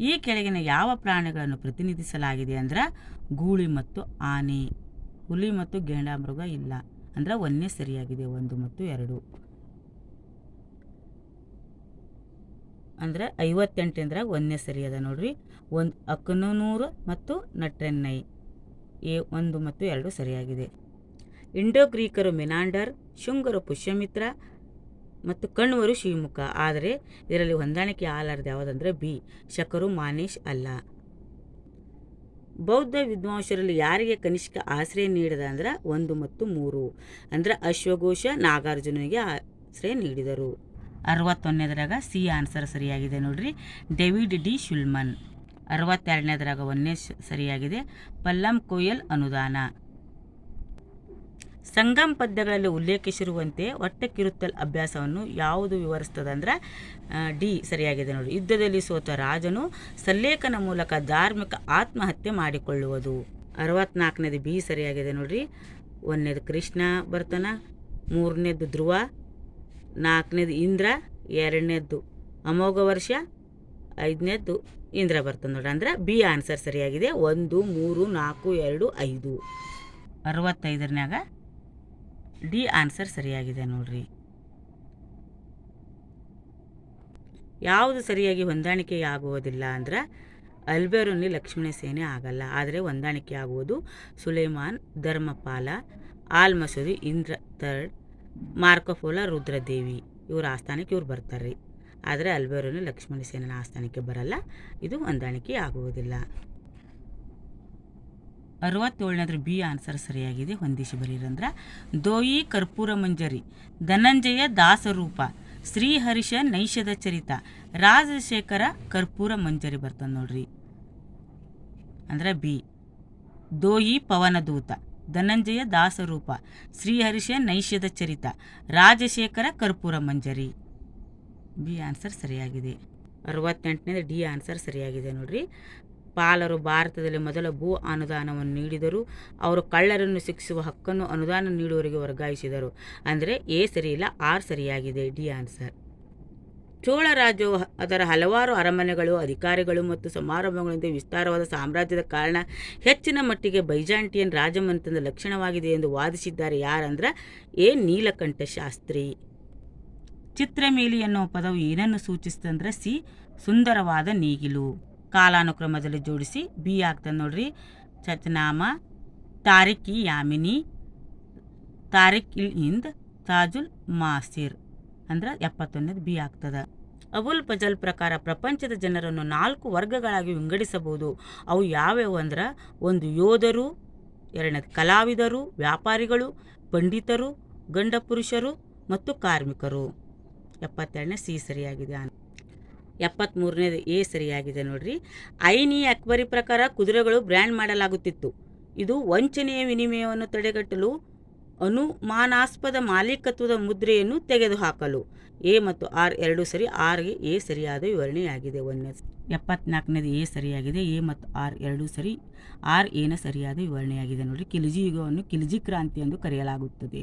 ಈ ಕೆಳಗಿನ ಯಾವ ಪ್ರಾಣಿಗಳನ್ನು ಪ್ರತಿನಿಧಿಸಲಾಗಿದೆ ಅಂದ್ರೆ ಗೂಳಿ ಮತ್ತು ಆನೆ. ಹುಲಿ ಮತ್ತು ಗೇಂಡಾಮೃಗ ಇಲ್ಲ. ಅಂದ್ರೆ 1ನೇ ಸರಿಯಾಗಿದೆ. 1 ಮತ್ತು 2. ಅಂದ್ರೆ 58 1ನೇ ಸರಿಯಾದ ನೋಡ್ರಿ. 1 ಅಕ್ಕನೂರು ಮತ್ತು ನಟ್ರೆನ್ನೈ. ಎ 1 ಮತ್ತು 2 ಸರಿಯಾಗಿದೆ. ಇಂಡೋ ಗ್ರೀಕರು ಮಿನಾಂಡರ್, ಶುಂಗರು ಪುಷ್ಯಮಿತ್ರ ಮತ್ತು ಕಣ್ವರು ಶಿವಮುಖ. ಆದರೆ ಇದರಲ್ಲಿ ಹೊಂದಾಣಿಕೆ ಆಲಾರದು ಯಾವುದಂದ್ರೆ ಬಿ ಶಕರು ಮಾನೇಶ್ ಅಲ್ಲ. ಬೌದ್ಧ ವಿದ್ವಾಂಸರಲ್ಲಿ ಯಾರಿಗೆ ಕನಿಷ್ಕ ಆಶ್ರಯ ನೀಡಿದ ಅಂದ್ರೆ 1 ಮತ್ತು 3 ಅಂದ್ರೆ ಅಶ್ವಘೋಷ ನಾಗಾರ್ಜುನಿಗೆ ಆಶ್ರಯ ನೀಡಿದರು. 61ನೇದ್ರಾಗ ಸಿ ಆನ್ಸರ್ ಸರಿಯಾಗಿದೆ ನೋಡ್ರಿ. David D ಶುಲ್ಮನ್. 62ನೇದ್ರಾಗ 1ನೇ ಸರಿಯಾಗಿದೆ. ಪಲ್ಲಂ ಕೊಯಲ್ ಅನುದಾನ. ಸಂಗಮ್ ಪದ್ಯಗಳಲ್ಲಿ ಉಲ್ಲೇಖಿಸಿರುವಂತೆ ಒಟ್ಟಕ್ಕಿರುತ್ತಲ್ ಅಭ್ಯಾಸವನ್ನು ಯಾವುದು ವಿವರಿಸ್ತದೆ ಅಂದ್ರೆ ಡಿ ಸರಿಯಾಗಿದೆ ನೋಡಿ. ಯುದ್ಧದಲ್ಲಿ ಸೋತ ರಾಜನು ಸಲ್ಲೇಖನ ಮೂಲಕ ಧಾರ್ಮಿಕ ಆತ್ಮಹತ್ಯೆ ಮಾಡಿಕೊಳ್ಳುವುದು. 64ನೇದು ಬಿ ಸರಿಯಾಗಿದೆ ನೋಡ್ರಿ. 1ನೇದು ಕೃಷ್ಣ ಬರ್ತಾನ, 3ನೇದು ಧ್ರುವ, 4ನೇದು ಇಂದ್ರ, 2ನೇದು ಅಮೋಘ ವರ್ಷ, 5ನೇದು ಇಂದ್ರ ಬರ್ತದೆ ನೋಡ್ರಿ. ಅಂದ್ರೆ ಬಿ ಆನ್ಸರ್ ಸರಿಯಾಗಿದೆ. 1, 3, 4, 2, 5. 65ನ್ಯಾಗ ಡಿ ಆನ್ಸರ್ ಸರಿಯಾಗಿದೆ ನೋಡ್ರಿ. ಯಾವುದು ಸರಿಯಾಗಿ ಹೊಂದಾಣಿಕೆ ಆಗುವುದಿಲ್ಲ ಅಂದ್ರೆ ಅಲ್ಬೇರುನಿ ಲಕ್ಷ್ಮಣ ಸೇನೆ ಆಗಲ್ಲ, ಆದರೆ ಹೊಂದಾಣಿಕೆ ಆಗುವುದು ಸುಲೇಮಾನ್, ಧರ್ಮಪಾಲ, ಆಲ್ಮಸೂರಿ, ಇಂದ್ರ ಥರ್ಡ್, ಮಾರ್ಕೋಪೋಲ, ರುದ್ರದೇವಿ ಇವ್ರ ಆಸ್ಥಾನಕ್ಕೆ ಇವ್ರು ಬರ್ತಾರೆ ರೀ. ಆದರೆ ಅಲ್ಬೇರುನಿ ಲಕ್ಷ್ಮಣ ಸೇನೆ ಆಸ್ಥಾನಕ್ಕೆ ಬರಲ್ಲ, ಇದು ಹೊಂದಾಣಿಕೆ ಆಗುವುದಿಲ್ಲ. 67ನೇದ್ರ ಬಿ ಆನ್ಸರ್ ಸರಿಯಾಗಿದೆ, ಹೊಂದಿಸಿ ಬರೀರಂದ್ರೆ ದೋಯಿ ಕರ್ಪೂರ ಮಂಜರಿ, ಧನಂಜಯ ದಾಸರೂಪ, ಶ್ರೀಹರ್ಷ ನೈಷಧ ಚರಿತ, ರಾಜಶೇಖರ ಕರ್ಪೂರ ಮಂಜರಿ ಬರ್ತದೆ ನೋಡ್ರಿ. ಅಂದ್ರೆ ಬಿ. ದೋಯಿ ಪವನದೂತ, ಧನಂಜಯ ದಾಸರೂಪ, ಶ್ರೀಹರ್ಷ ನೈಷಧ ಚರಿತ, ರಾಜಶೇಖರ ಕರ್ಪೂರ ಮಂಜರಿ. ಬಿ ಆನ್ಸರ್ ಸರಿಯಾಗಿದೆ. 68ನೇದು ಡಿ ಆನ್ಸರ್ ಸರಿಯಾಗಿದೆ ನೋಡ್ರಿ. ಪಾಲರು ಭಾರತದಲ್ಲಿ ಮೊದಲ ಭೂ ಅನುದಾನವನ್ನು ನೀಡಿದರು. ಅವರು ಕಳ್ಳರನ್ನು ಶಿಕ್ಷಿಸುವ ಹಕ್ಕನ್ನು ಅನುದಾನ ನೀಡುವವರಿಗೆ ವರ್ಗಾಯಿಸಿದರು. ಅಂದರೆ ಎ ಸರಿಯಿಲ್ಲ, ಆರ್ ಸರಿಯಾಗಿದೆ, ಡಿ ಆನ್ಸರ್. ಚೋಳ ರಾಜ್ಯವು ಅದರ ಹಲವಾರು ಅರಮನೆಗಳು, ಅಧಿಕಾರಿಗಳು ಮತ್ತು ಸಮಾರಂಭಗಳಿಂದ ವಿಸ್ತಾರವಾದ ಸಾಮ್ರಾಜ್ಯದ ಕಾರಣ ಹೆಚ್ಚಿನ ಮಟ್ಟಿಗೆ ಬೈಜಾಂಟಿಯನ್ ರಾಜಮನೆತನದ ಲಕ್ಷಣವಾಗಿದೆ ಎಂದು ವಾದಿಸಿದ್ದಾರೆ. ಯಾರಂದ್ರೆ ಎ ನೀಲಕಂಠ ಶಾಸ್ತ್ರಿ. ಚಿತ್ರಮೇಲಿ ಎನ್ನುವ ಪದವು ಏನನ್ನು ಸೂಚಿಸ್ತಂದ್ರೆ ಸಿ ಸುಂದರವಾದ ನೇಗಿಲು. ಕಾಲಾನುಕ್ರಮದಲ್ಲಿ ಜೋಡಿಸಿ ಬಿ ಆಗ್ತದೆ ನೋಡ್ರಿ. ಚಚನಾಮ, ತಾರಿಕ್ ಇ ಯಾಮಿನಿ, ತಾರಿಕ್ ಇಲ್ ಹಿಂದ್, ತಾಜುಲ್ ಮಾಸಿರ್ ಅಂದ್ರೆ 71ನೇದು ಬಿ ಆಗ್ತದೆ. ಅಬುಲ್ ಫಜಲ್ ಪ್ರಕಾರ ಪ್ರಪಂಚದ ಜನರನ್ನು 4 ವರ್ಗಗಳಾಗಿ ವಿಂಗಡಿಸಬಹುದು. ಅವು ಯಾವ್ಯಾವು ಅಂದ್ರೆ 1 ಯೋಧರು, 2ನೇದು ಕಲಾವಿದರು, ವ್ಯಾಪಾರಿಗಳು, ಪಂಡಿತರು, ಗಂಡ ಪುರುಷರು ಮತ್ತು ಕಾರ್ಮಿಕರು. 72ನೇ ಸಿ ಸರಿಯಾಗಿದೆ. 73ನೇದು ಎ ಸರಿಯಾಗಿದೆ ನೋಡ್ರಿ. ಐನಿ ಅಕ್ಬರಿ ಪ್ರಕಾರ ಕುದುರೆಗಳು ಬ್ರ್ಯಾಂಡ್ ಮಾಡಲಾಗುತ್ತಿತ್ತು. ಇದು ವಂಚನೆಯ ವಿನಿಮಯವನ್ನು ತಡೆಗಟ್ಟಲು, ಅನುಮಾನಾಸ್ಪದ ಮಾಲೀಕತ್ವದ ಮುದ್ರೆಯನ್ನು ತೆಗೆದುಹಾಕಲು. ಎ ಮತ್ತು ಆರ್ ಎರಡೂ ಸರಿ. ಆರ್ಗೆ ಎ ಸರಿಯಾದ ವಿವರಣೆಯಾಗಿದೆ. 74ನೇದು ಎ ಸರಿಯಾಗಿದೆ. ಎ ಮತ್ತು ಆರ್ ಎರಡೂ ಸರಿ. ಆರ್ ಎನ ಸರಿಯಾದ ವಿವರಣೆಯಾಗಿದೆ ನೋಡ್ರಿ. ಖಿಲ್ಜಿ ಯುಗವನ್ನು ಖಿಲ್ಜಿ ಕ್ರಾಂತಿ ಎಂದು ಕರೆಯಲಾಗುತ್ತದೆ.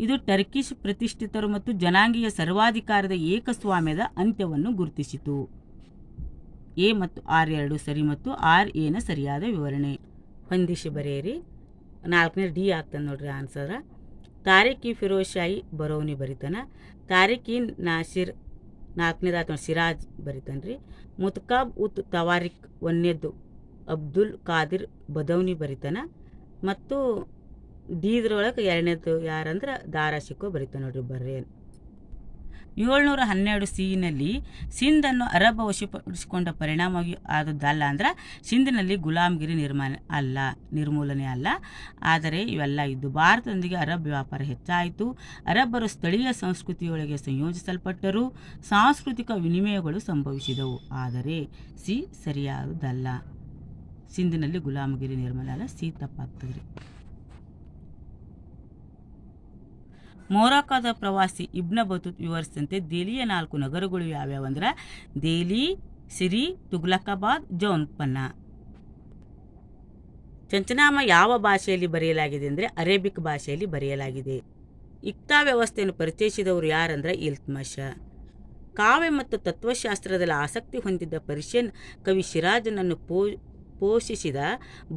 ಇದು ಟರ್ಕಿಶ್ ಪ್ರತಿಷ್ಠಿತರು ಮತ್ತು ಜನಾಂಗೀಯ ಸರ್ವಾಧಿಕಾರದ ಏಕಸ್ವಾಮ್ಯದ ಅಂತ್ಯವನ್ನು ಗುರುತಿಸಿತು. ಎ ಮತ್ತು ಆರ್ ಎರಡೂ ಸರಿ ಮತ್ತು ಆರ್ ಎನ ಸರಿಯಾದ ವಿವರಣೆ. ಹೊಂದಿಸಿ ಬರೆಯಿರಿ. 4ನೇ ಡಿ ಆಗ್ತದೆ ನೋಡ್ರಿ ಆನ್ಸರ. ತಾರಿಕ್ ಇ ಫಿರೋಜ್ ಶಾಹಿ ಬರೌನಿ ಬರಿತಾನ. ತಾರಿಕ್ ಇ ನಾಸಿರ್ 4ನೇದಾತ ಸಿರಾಜ್ ಬರಿತಾನ್ರಿ. ಮುತ್ಕಾಬ್ ಉತ್ ತವಾರಿಕ್ 1ನೇದು ಅಬ್ದುಲ್ ಖಾದಿರ್ ಬದೌನಿ ಬರಿತಾನ. ಮತ್ತು ಡಿದ್ರೊಳಗೆ 2ನೇದು ಯಾರಂದ್ರೆ ದಾರಾ ಶಿಕೋ ಬರಿತಾನೆ ನೋಡ್ರಿ. ಬರ್ರಿ 712 ಸಿನಲ್ಲಿ ಸಿಂಧನ್ನು ಅರಬ್ ವಶಪಡಿಸಿಕೊಂಡ ಪರಿಣಾಮವಾಗಿ ಆದದ್ದಲ್ಲ. ಅಂದ್ರೆ ಸಿಂಧಿನಲ್ಲಿ ಗುಲಾಮಗಿರಿ ನಿರ್ಮೂಲನೆ ಅಲ್ಲ, ಆದರೆ ಇವೆಲ್ಲ ಇದ್ದು ಭಾರತದೊಂದಿಗೆ ಅರಬ್ ವ್ಯಾಪಾರ ಹೆಚ್ಚಾಯಿತು. ಅರಬ್ಬರು ಸ್ಥಳೀಯ ಸಂಸ್ಕೃತಿಯೊಳಗೆ ಸಂಯೋಜಿಸಲ್ಪಟ್ಟರು. ಸಾಂಸ್ಕೃತಿಕ ವಿನಿಮಯಗಳು ಸಂಭವಿಸಿದವು. ಆದರೆ ಸಿ ಸರಿಯಾದುದಲ್ಲ. ಸಿಂಧಿನಲ್ಲಿ ಗುಲಾಮಗಿರಿ ನಿರ್ಮೂಲನೆ ಅಲ್ಲ, ಸಿ ತಪ್ಪಾಗ್ತದ್ರಿ. ಮೊರಾಕೋದ ಪ್ರವಾಸಿ ಇಬ್ನ ಬತೂತ್ ವಿವರಿಸಿದಂತೆ ದೆಹಲಿಯ 4 ನಗರಗಳು ಯಾವ್ಯಾವ ಅಂದ್ರೆ ದೆಹಲಿ, ಸಿರಿ, ತುಗ್ಲಕಾಬಾದ್, ಜೌನ್ಪನ್ನ. ಚಂಚನಾಮ ಯಾವ ಭಾಷೆಯಲ್ಲಿ ಬರೆಯಲಾಗಿದೆ ಅಂದರೆ ಅರೇಬಿಕ್ ಭಾಷೆಯಲ್ಲಿ ಬರೆಯಲಾಗಿದೆ. ಇಕ್ತಾ ವ್ಯವಸ್ಥೆಯನ್ನು ಪರಿಚಯಿಸಿದವರು ಯಾರಂದ್ರೆ ಇಲ್ತ್ಮಷ. ಕಾವ್ಯ ಮತ್ತು ತತ್ವಶಾಸ್ತ್ರದಲ್ಲಿ ಆಸಕ್ತಿ ಹೊಂದಿದ್ದ ಪರ್ಷಿಯನ್ ಕವಿ ಶಿರಾಜನನ್ನು ಪೋಷಿಸಿದ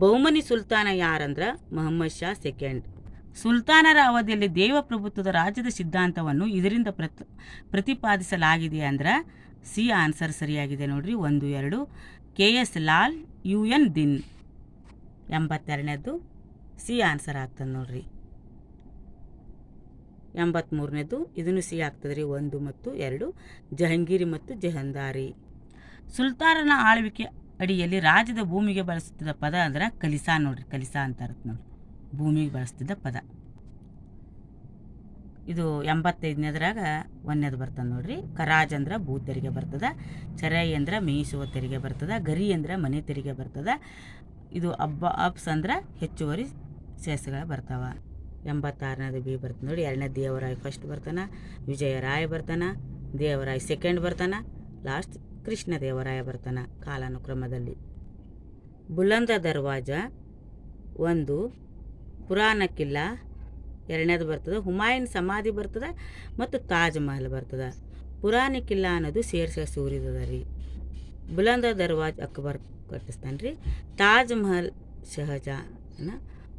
ಬಹುಮನಿ ಸುಲ್ತಾನ ಯಾರಂದ್ರೆ ಮೊಹಮ್ಮದ್ ಶಾ ಸೆಕೆಂಡ್. ಸುಲ್ತಾನರ ಅವಧಿಯಲ್ಲಿ ದೇವಪ್ರಭುತ್ವದ ರಾಜ್ಯದ ಸಿದ್ಧಾಂತವನ್ನು ಇದರಿಂದ ಪ್ರತಿಪಾದಿಸಲಾಗಿದೆ ಅಂದ್ರೆ ಸಿ ಆನ್ಸರ್ ಸರಿಯಾಗಿದೆ ನೋಡ್ರಿ. 1, 2 KS ಲಾಲ್, UN ದಿನ್. 82ನೇದು ಸಿ ಆನ್ಸರ್ ಆಗ್ತದೆ ನೋಡ್ರಿ. 83ನೇದು ಇದನ್ನು ಸಿ ಆಗ್ತದ್ರಿ. 1 ಮತ್ತು 2 ಜಹಂಗೀರಿ ಮತ್ತು ಜಹಂದಾರಿ. ಸುಲ್ತಾನನ ಆಳ್ವಿಕೆ ಅಡಿಯಲ್ಲಿ ರಾಜ್ಯದ ಭೂಮಿಗೆ ಬಳಸುತ್ತಿದ್ದ ಪದ ಅಂದ್ರೆ ಕಲಿಸಾ ನೋಡ್ರಿ. ಕಲಿಸಾ ಅಂತಾರ ನೋಡ್ರಿ, ಭೂಮಿಗೆ ಬಳಸ್ತಿದ್ದ ಪದ. ಇದು 85ನೇದ್ರಾಗ 1ನೇದು ಬರ್ತದೆ ನೋಡ್ರಿ. ಕರಾಜ್ ಅಂದ್ರೆ ಭೂ ತೆರಿಗೆ ಬರ್ತದೆ. ಚರೈ ಅಂದ್ರೆ ಮೇಯಿಸುವ ತೆರಿಗೆ ಬರ್ತದೆ. ಗರಿ ಅಂದ್ರೆ ಮನೆ ತೆರಿಗೆ ಬರ್ತದೆ. ಇದು ಅಬ್ಸ್ ಅಂದ್ರೆ ಹೆಚ್ಚುವರಿ ಸೆಸ್ಗಳು ಬರ್ತಾವ. 86ನೇದು ಬಿ ಬರ್ತದೆ ನೋಡಿ. 2ನೇ ದೇವರಾಯ ಫಸ್ಟ್ ಬರ್ತಾನ, ವಿಜಯರಾಯ ಬರ್ತಾನ, ದೇವರಾಯ ಸೆಕೆಂಡ್ ಬರ್ತಾನ, ಲಾಸ್ಟ್ ಕೃಷ್ಣ ದೇವರಾಯ ಬರ್ತಾನ ಕಾಲಾನುಕ್ರಮದಲ್ಲಿ. ಬುಲಂದ ದರ್ವಾಜ ಒಂದು ಪುರಾಣ ಕಿಲ್ಲಾ ಎರಡನೇದು ಬರ್ತದೆ, ಹುಮಾಯೂನ್ ಸಮಾಧಿ ಬರ್ತದೆ ಮತ್ತು ತಾಜ್ ಮಹಲ್ ಬರ್ತದೆ. ಪುರಾಣ ಕಿಲ್ಲಾ ಅನ್ನೋದು ಶೇರ್ ಶಾ ಸೂರಿದದ ರೀ. ಬುಲಂದ ದರ್ವಾಜ್ ಅಕ್ಬರ್ ಕಟ್ಟಿಸ್ತಾನೆ ರೀ. ತಾಜ್ ಮಹಲ್ ಶಹಜಾನ.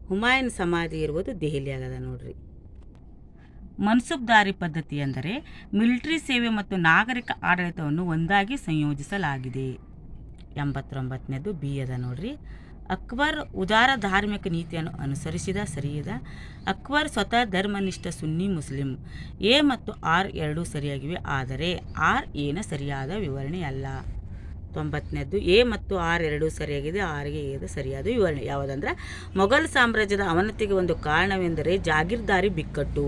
ಹುಮಾಯೂನ್ ಸಮಾಧಿ ಇರುವುದು ದೆಹಲಿ ಆಗದ ನೋಡ್ರಿ. ಮನ್ಸುಬ್ದಾರಿ ಪದ್ಧತಿ ಎಂದರೆ ಮಿಲಿಟರಿ ಸೇವೆ ಮತ್ತು ನಾಗರಿಕ ಆಡಳಿತವನ್ನು ಒಂದಾಗಿ ಸಂಯೋಜಿಸಲಾಗಿದೆ. 89ನೇದು ಬಿ ಅದ ನೋಡ್ರಿ. ಅಕ್ಬರ್ ಉದಾರ ಧಾರ್ಮಿಕ ನೀತಿಯನ್ನು ಅನುಸರಿಸಿದ ಸರಿಯದ. ಅಕ್ಬರ್ ಸ್ವತಃ ಧರ್ಮನಿಷ್ಠ ಸುನ್ನಿ ಮುಸ್ಲಿಂ. ಎ ಮತ್ತು ಆರ್ ಎರಡೂ ಸರಿಯಾಗಿವೆ, ಆದರೆ ಆರ್ ಏನ ಸರಿಯಾದ ವಿವರಣೆಯಲ್ಲ. 90ನೇದು ಎ ಮತ್ತು ಆರ್ ಎರಡೂ ಸರಿಯಾಗಿದೆ, ಆರ್ಗೆ ಎದ ಸರಿಯಾದ ವಿವರಣೆ ಯಾವುದಂದ್ರೆ ಮೊಘಲ್ ಸಾಮ್ರಾಜ್ಯದ ಅವನತಿಗೆ ಒಂದು ಕಾರಣವೆಂದರೆ ಜಾಗೀರ್ದಾರಿ ಬಿಕ್ಕಟ್ಟು.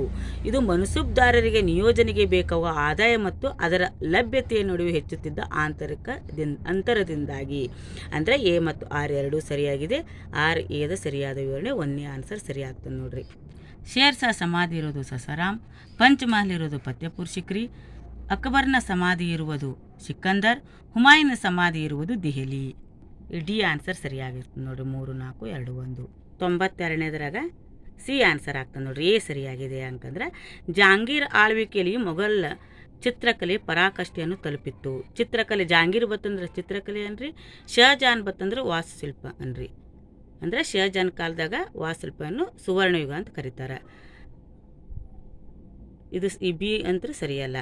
ಇದು ಮನ್ಸುಬ್ದಾರರಿಗೆ ನಿಯೋಜನೆಗೆ ಬೇಕಾಗುವ ಆದಾಯ ಮತ್ತು ಅದರ ಲಭ್ಯತೆಯ ನಡುವೆ ಹೆಚ್ಚುತ್ತಿದ್ದ ಅಂತರದಿಂದಾಗಿ. ಅಂದರೆ ಎ ಮತ್ತು ಆರ್ ಎರಡೂ ಸರಿಯಾಗಿದೆ, ಆರ್ ಎದ ಸರಿಯಾದ ವಿವರಣೆ. ಒಂದನೇ ಆನ್ಸರ್ ಸರಿಯಾಗ್ತದೆ ನೋಡ್ರಿ. ಶೇರ್ ಶಾ ಸಮಾಧಿ ಇರೋದು ಸಸಾರಾಮ್. ಪಂಚಮಹಲ್ ಇರೋದು ಫತೇಪುರ್ ಸಿಕ್ರಿ. ಅಕ್ಬರ್ನ ಸಮಾಧಿ ಇರುವುದು ಸಿಕಂದರ್. ಹುಮಾಯೂನ್ ಸಮಾಧಿ ಇರುವುದು ದೆಹಲಿ. ಡಿ ಆನ್ಸರ್ ಸರಿಯಾಗಿರ್ತದೆ ನೋಡ್ರಿ. 3, 4, 2, 1. 92ನೇದ್ರಾಗ ಸಿ ಆನ್ಸರ್ ಆಗ್ತದೆ ನೋಡ್ರಿ. ಎ ಸರಿಯಾಗಿದೆ. ಯಾಕಂದ್ರೆ ಜಹಾಂಗೀರ್ ಆಳ್ವಿಕೆಯಲ್ಲಿ ಮೊಘಲ್ ಚಿತ್ರಕಲೆ ಪರಾಕಾಷ್ಠೆಯನ್ನು ತಲುಪಿತ್ತು. ಚಿತ್ರಕಲೆ ಜಹಾಂಗೀರ್ ಬತ್ತಂದ್ರೆ ಚಿತ್ರಕಲೆ ಅನ್ರಿ, ಶಹಜಾನ್ ಬತ್ತಂದ್ರೆ ವಾಸ್ತುಶಿಲ್ಪ ಅನ್ರಿ. ಅಂದರೆ ಶಹಜಾನ್ ಕಾಲದಾಗ ವಾಸ್ತುಶಿಲ್ಪವನ್ನು ಸುವರ್ಣಯುಗ ಅಂತ ಕರೀತಾರೆ. ಇದು ಈ ಬಿ ಅಂತೂ ಸರಿಯಲ್ಲ.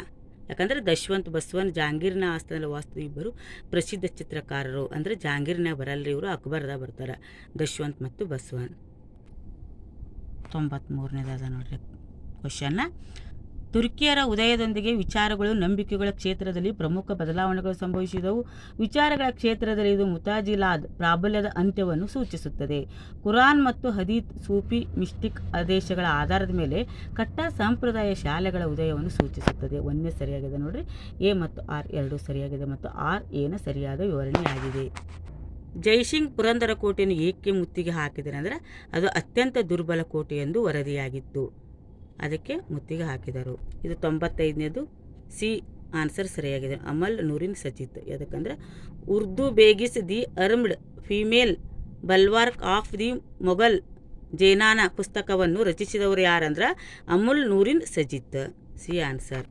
ಯಾಕಂದರೆ ದಶವಂತ್ ಬಸವನ್ ಜಹಾಂಗೀರ್ನ ಆಸ್ಥಾನದಲ್ಲಿ ವಾಸ್ತು ಇಬ್ಬರು ಪ್ರಸಿದ್ಧ ಚಿತ್ರಕಾರರು. ಅಂದರೆ ಜಹಾಂಗೀರ್ನಾಗ ಬರಲ್ರಿ ಇವರು, ಅಕ್ಬರ್ದಾಗ ಬರ್ತಾರೆ, ದಶವಂತ್ ಮತ್ತು ಬಸವನ್. 93ನೇದಾದ ನೋಡ್ರಿ ಕ್ವಶನ್ನ. ತುರ್ಕಿಯರ ಉದಯದೊಂದಿಗೆ ವಿಚಾರಗಳು ನಂಬಿಕೆಗಳ ಕ್ಷೇತ್ರದಲ್ಲಿ ಪ್ರಮುಖ ಬದಲಾವಣೆಗಳು ಸಂಭವಿಸಿದವು. ವಿಚಾರಗಳ ಕ್ಷೇತ್ರದಲ್ಲಿ ಇದು ಮುತಾಜಿಲಾದ್ ಪ್ರಾಬಲ್ಯದ ಅಂತ್ಯವನ್ನು ಸೂಚಿಸುತ್ತದೆ. ಕುರಾನ್ ಮತ್ತು ಹದೀತ್ ಸೂಫಿ ಮಿಸ್ಟಿಕ್ ಆದೇಶಗಳ ಆಧಾರದ ಮೇಲೆ ಕಟ್ಟ ಸಂಪ್ರದಾಯ ಶಾಲೆಗಳ ಉದಯವನ್ನು ಸೂಚಿಸುತ್ತದೆ. ಒಂದೇ ಸರಿಯಾಗಿದೆ ನೋಡ್ರಿ. ಎ ಮತ್ತು ಆರ್ ಎರಡೂ ಸರಿಯಾಗಿದೆ ಮತ್ತು ಆರ್ ಏನ ಸರಿಯಾದ ವಿವರಣೆಯಾಗಿದೆ. ಜೈಸಿಂಗ್ ಪುರಂದರ ಕೋಟೆಯನ್ನು ಏಕೆ ಮುತ್ತಿಗೆ ಹಾಕಿದರೆ ಅಂದರೆ ಅದು ಅತ್ಯಂತ ದುರ್ಬಲ ಕೋಟೆ ಎಂದು ವರದಿಯಾಗಿತ್ತು, ಅದಕ್ಕೆ ಮುತ್ತಿಗೆ ಹಾಕಿದರು. ಇದು 95ನೇದು ಸಿ ಆನ್ಸರ್ ಸರಿಯಾಗಿದೆ. ಅಮಲ್ ನೂರಿನ್ ಸಜಿತ್. ಯಾಕಂದ್ರೆ ಉರ್ದು ಬೇಗಿಸ್ the armed female bulwark of the Mughal zenana ಪುಸ್ತಕವನ್ನು ರಚಿಸಿದವರು ಯಾರಂದ್ರೆ ಅಮುಲ್ ನೂರಿನ್ ಸಜಿತ್. C answer.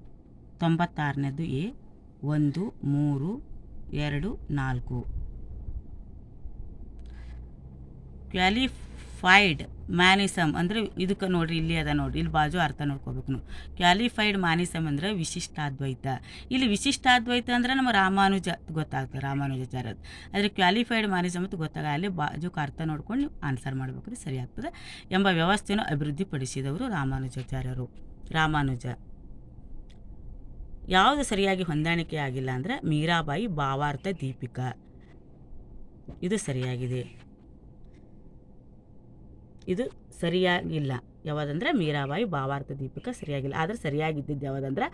96ನೇದು ಎ. 1, 3, 2, 4. ಕ್ವಾಲಿಫೈಡ್ ಮ್ಯಾನಿಸಮ್ ಅಂದರೆ ಇದಕ್ಕೆ ನೋಡ್ರಿ, ಇಲ್ಲಿ ಅದ ನೋಡ್ರಿ, ಇಲ್ಲಿ ಬಾಜು ಅರ್ಥ ನೋಡ್ಕೋಬೇಕು ನಾವು. ಕ್ವಾಲಿಫೈಡ್ ಮ್ಯಾನಿಸಮ್ ಅಂದರೆ ವಿಶಿಷ್ಟಾದ್ವೈತ. ಇಲ್ಲಿ ವಿಶಿಷ್ಟಾದ್ವೈತ ಅಂದರೆ ನಮ್ಮ ರಾಮಾನುಜ ಗೊತ್ತಾಗ್ತದೆ, ರಾಮಾನುಜಾಚಾರ್ಯದು. ಆದರೆ ಕ್ವಾಲಿಫೈಡ್ ಮ್ಯಾನಿಸಮ್ ಅಂತ ಗೊತ್ತಾಗ, ಅಲ್ಲಿ ಬಾಜುಕ್ಕೆ ಅರ್ಥ ನೋಡ್ಕೊಂಡು ನೀವು ಆನ್ಸರ್ ಮಾಡಬೇಕು ರೀ, ಸರಿ ಆಗ್ತದೆ. ಎಂಬ ವ್ಯವಸ್ಥೆಯನ್ನು ಅಭಿವೃದ್ಧಿಪಡಿಸಿದವರು ರಾಮಾನುಜಾಚಾರ್ಯರು. ರಾಮಾನುಜ. ಯಾವುದು ಸರಿಯಾಗಿ ಹೊಂದಾಣಿಕೆ ಆಗಿಲ್ಲ ಅಂದರೆ ಮೀರಾಬಾಯಿ ಭಾವಾರ್ಥ ದೀಪಿಕಾ. ಇದು ಸರಿಯಾಗಿದೆ. ಇದು ಸರಿಯಾಗಿಲ್ಲ. ಯಾವುದಂದ್ರೆ ಮೀರಾಬಾಯಿ ಭಾವಾರ್ಥ ದೀಪಿಕಾ ಸರಿಯಾಗಿಲ್ಲ. ಆದರೆ ಸರಿಯಾಗಿದ್ದಿದ್ದು ಯಾವುದಂದ್ರೆ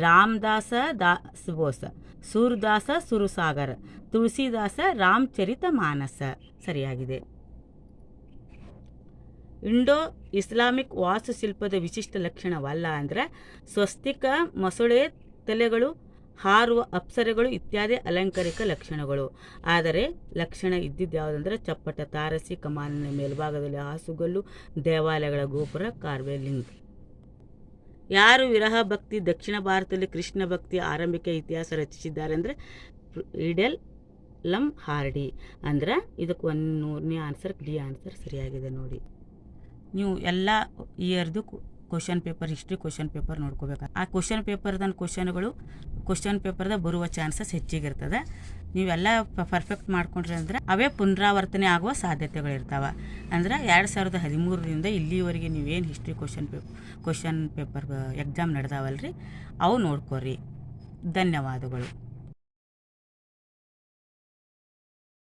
ರಾಮದಾಸ ದಾಸ್ ಬೋಸ್, ಸೂರ್ದಾಸ ಸುರುಸಾಗರ್, ತುಳಸಿದಾಸ ರಾಮಚರಿತ ಮಾನಸ ಸರಿಯಾಗಿದೆ. ಇಂಡೋ ಇಸ್ಲಾಮಿಕ್ ವಾಸ್ತುಶಿಲ್ಪದ ವಿಶಿಷ್ಟ ಲಕ್ಷಣವಲ್ಲ ಅಂದರೆ ಸ್ವಸ್ತಿಕ, ಮೊಸಳೆ ತಲೆಗಳು, ಹಾರುವ ಅಪ್ಸರೆಗಳು ಇತ್ಯಾದಿ ಅಲಂಕಾರಿಕ ಲಕ್ಷಣಗಳು. ಆದರೆ ಲಕ್ಷಣ ಇದ್ದಿದ್ದು ಯಾವುದಂದ್ರೆ ಚಪ್ಪಟ ತಾರಸಿ, ಕಮಾನಿನ ಮೇಲ್ಭಾಗದಲ್ಲಿ ಹಾಸುಗಲ್ಲು, ದೇವಾಲಯಗಳ ಗೋಪುರ, ಕಾರ್ವೆಲಿಂಗ್. ಯಾರು ವಿರಹ ಭಕ್ತಿ, ದಕ್ಷಿಣ ಭಾರತದಲ್ಲಿ ಕೃಷ್ಣ ಭಕ್ತಿ ಆರಂಭಿಕ ಇತಿಹಾಸ ರಚಿಸಿದ್ದಾರೆ ಅಂದರೆ ಈಡೆಲ್ ಲಮ್ ಹಾರ್ಡಿ. ಅಂದ್ರೆ ಇದಕ್ಕೆ 100ನೇ ಆನ್ಸರ್ ಡಿ ಆನ್ಸರ್ ಸರಿಯಾಗಿದೆ ನೋಡಿ. ನೀವು ಎಲ್ಲ ಇಯರ್ದು question paper, history question paper ನೋಡ್ಕೋಬೇಕು. ಆ ಕ್ವಶನ್ ಪೇಪರ್ದನ್ನು ಕ್ವಶನ್ ಪೇಪರ್ದಾಗ ಬರುವ ಚಾನ್ಸಸ್ ಹೆಚ್ಚಿಗಿರ್ತದೆ. ನೀವೆಲ್ಲ ಪರ್ಫೆಕ್ಟ್ ಮಾಡ್ಕೊಂಡ್ರಿ ಅಂದ್ರೆ ಅವೇ ಪುನರಾವರ್ತನೆ ಆಗುವ ಸಾಧ್ಯತೆಗಳಿರ್ತಾವೆ. ಅಂದ್ರೆ 2013ರಿಂದ ಇಲ್ಲಿವರೆಗೆ ನೀವೇನು ಹಿಸ್ಟ್ರಿ ಕ್ವಶನ್ ಪೇಪರ್ ಎಕ್ಸಾಮ್ ನಡೆದಾವಲ್ರಿ, ಅವು ನೋಡ್ಕೋರಿ. ಧನ್ಯವಾದಗಳು.